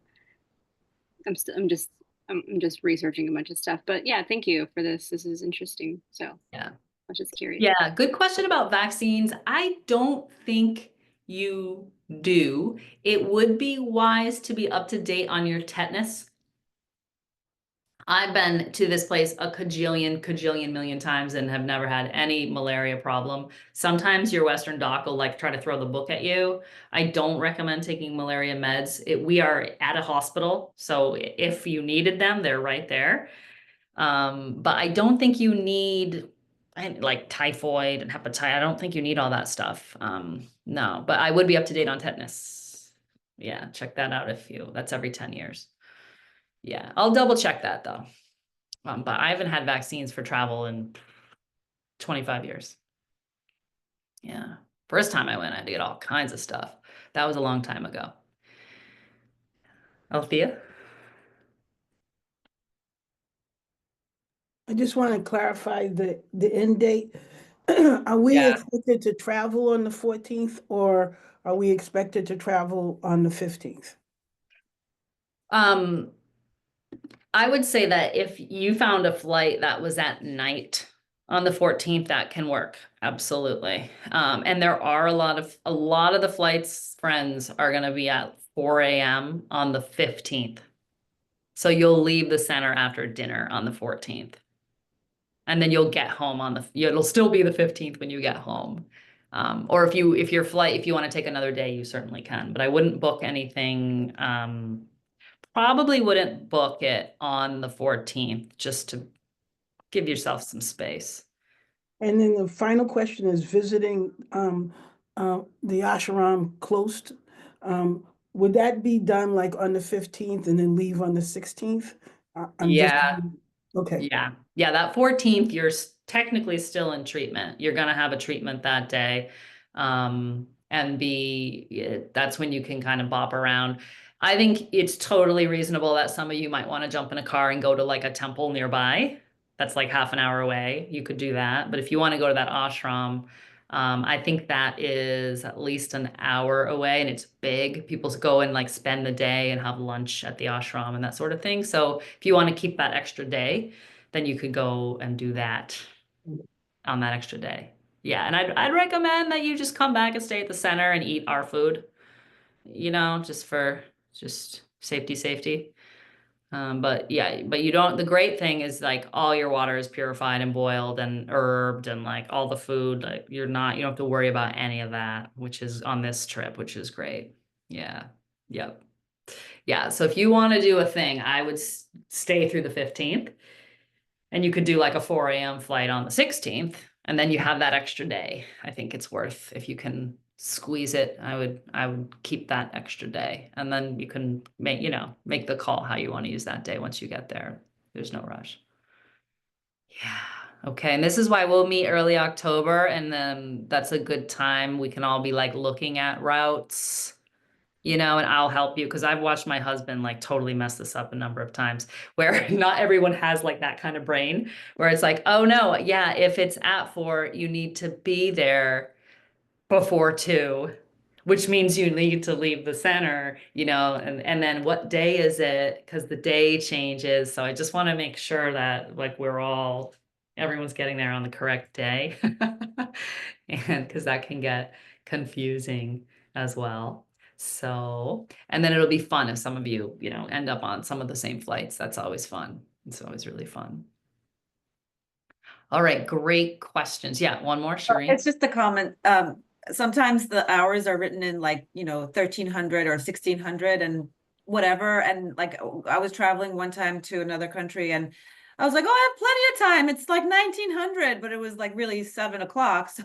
I'm just researching a bunch of stuff. But yeah, thank you for this. This is interesting. So I Yeah. was just curious. Yeah, good question about vaccines. I don't think you do. It would be wise to be up to date on your tetanus. I've been to this place a cajillion million times and have never had any malaria problem. Sometimes your Western doc will like try to throw the book at you. I don't recommend taking malaria meds. We are at a hospital, so if you needed them, they're right there. But I don't think you need like typhoid and hepatitis. I don't think you need all that stuff. No, but I would be up to date on tetanus. Yeah, check that out that's every 10 years. Yeah, I'll double check that though. But I haven't had vaccines for travel in 25 years. Yeah. First time I went, I had to get all kinds of stuff. That was a long time ago. Althea? I just want to clarify the end date. Are we Yeah. expected to travel on the 14th, or are we expected to travel on the 15th? Um, I would say that if you found a flight that was at night on the 14th, that can work. Absolutely. And there are a lot of the flights, friends, are going to be at 4 a.m. on the 15th. So you'll leave the center after dinner on the 14th. And then you'll get home it'll still be the 15th when you get home. Or if you want to take another day, you certainly can, but I wouldn't book anything. Probably wouldn't book it on the 14th just to give yourself some space. And then the final question is visiting the ashram close. Would that be done like on the 15th and then leave on the 16th? Yeah. Okay. Yeah. That 14th, you're technically still in treatment. You're going to have a treatment that day. And that's when you can kind of bop around. I think it's totally reasonable that some of you might want to jump in a car and go to like a temple nearby. That's like half an hour away. You could do that. But if you want to go to that ashram, I think that is at least an hour away and it's big. People go and like spend the day and have lunch at the ashram and that sort of thing. So if you want to keep that extra day, then you could go and do that on that extra day. Yeah, and I'd recommend that you just come back and stay at the center and eat our food, you know, just for just safety. But yeah, but you don't, the great thing is like all your water is purified and boiled and herbed and like all the food, like you don't have to worry about any of that, which is on this trip, which is great. Yeah. Yep. Yeah. So if you want to do a thing, I would stay through the 15th and you could do like a 4 a.m. flight on the 16th and then you have that extra day. I think it's worth, if you can squeeze it, I would keep that extra day and then you can make the call how you want to use that day once you get there. There's no rush. Yeah. Okay. And this is why we'll meet early October and then that's a good time. We can all be like looking at routes, and I'll help you because I've watched my husband like totally mess this up a number of times where not everyone has like that kind of brain where it's like, oh no, yeah, if it's at 4, you need to be there before 2, which means you need to leave the center, and then what day is it? Because the day changes. So I just want to make sure that like everyone's getting there on the correct day. And because that can get confusing as well. So, and then it'll be fun if some of you, end up on some of the same flights. That's always fun. It's always really fun. All right, great questions. Yeah, one more, Shireen. It's just a comment. Sometimes the hours are written in like, 1300 or 1600 and whatever. And like I was traveling one time to another country and I was like, oh, I have plenty of time. It's like 1900, but it was like really 7 o'clock. So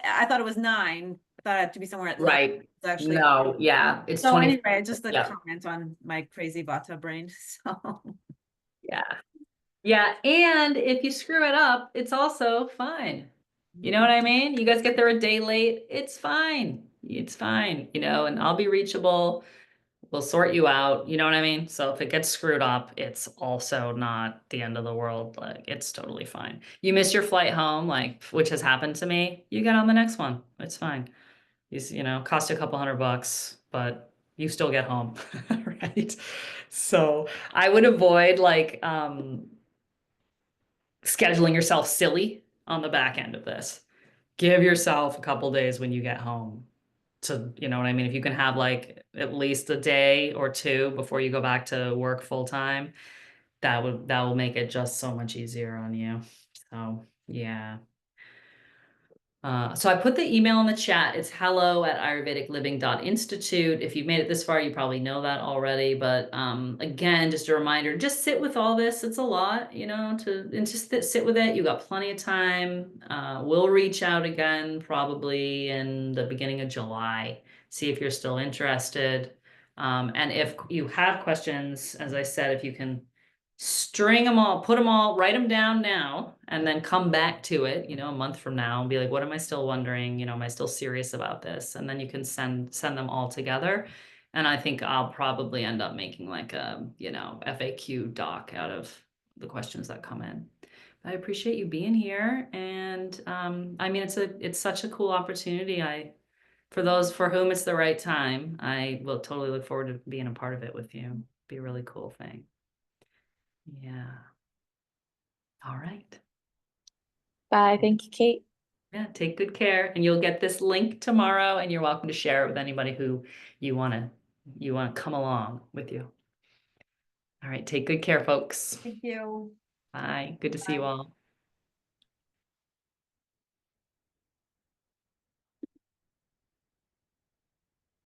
I thought it was 9. I thought I had to be somewhere at 11. Right. It's actually No, yeah, it's so 20. anyway, just a Yeah. comment on my crazy Vata brain. So Yeah. Yeah, and if you screw it up, it's also fine. You know what I mean? You guys get there a day late, it's fine. It's fine, and I'll be reachable. We'll sort you out, you know what I mean? So if it gets screwed up, it's also not the end of the world. Like it's totally fine. You miss your flight home, like which has happened to me, you get on the next one. It's fine. Cost you a couple $100, but you still get home, right? So I would avoid like scheduling yourself silly on the back end of this. Give yourself a couple days when you get home to, you know what I mean? If you can have like at least a day or 2 before you go back to work full time, that will make it just so much easier on you. So yeah. So I put the email in the chat. It's hello@ayurvedicliving.institute. If you've made it this far, you probably know that already. But again, just a reminder, just sit with all this. It's a lot, and just sit with it. You got plenty of time. We'll reach out again probably in the beginning of July. See if you're still interested. And if you have questions, as I said, if you can string them all, write them down now, and then come back to it, a month from now and be like, what am I still wondering? Am I still serious about this? And then you can send them all together. And I think I'll probably end up making like a, FAQ doc out of the questions that come in. I appreciate you being here. And I mean, it's such a cool opportunity. For those for whom it's the right time, I will totally look forward to being a part of it with you. Be a really cool thing. Yeah. All right. Bye. Thank you, Kate. Yeah, take good care. And you'll get this link tomorrow and you're welcome to share it with anybody who you want to come along with you. All right, take good care, folks. thank you. Bye. Good to see you all.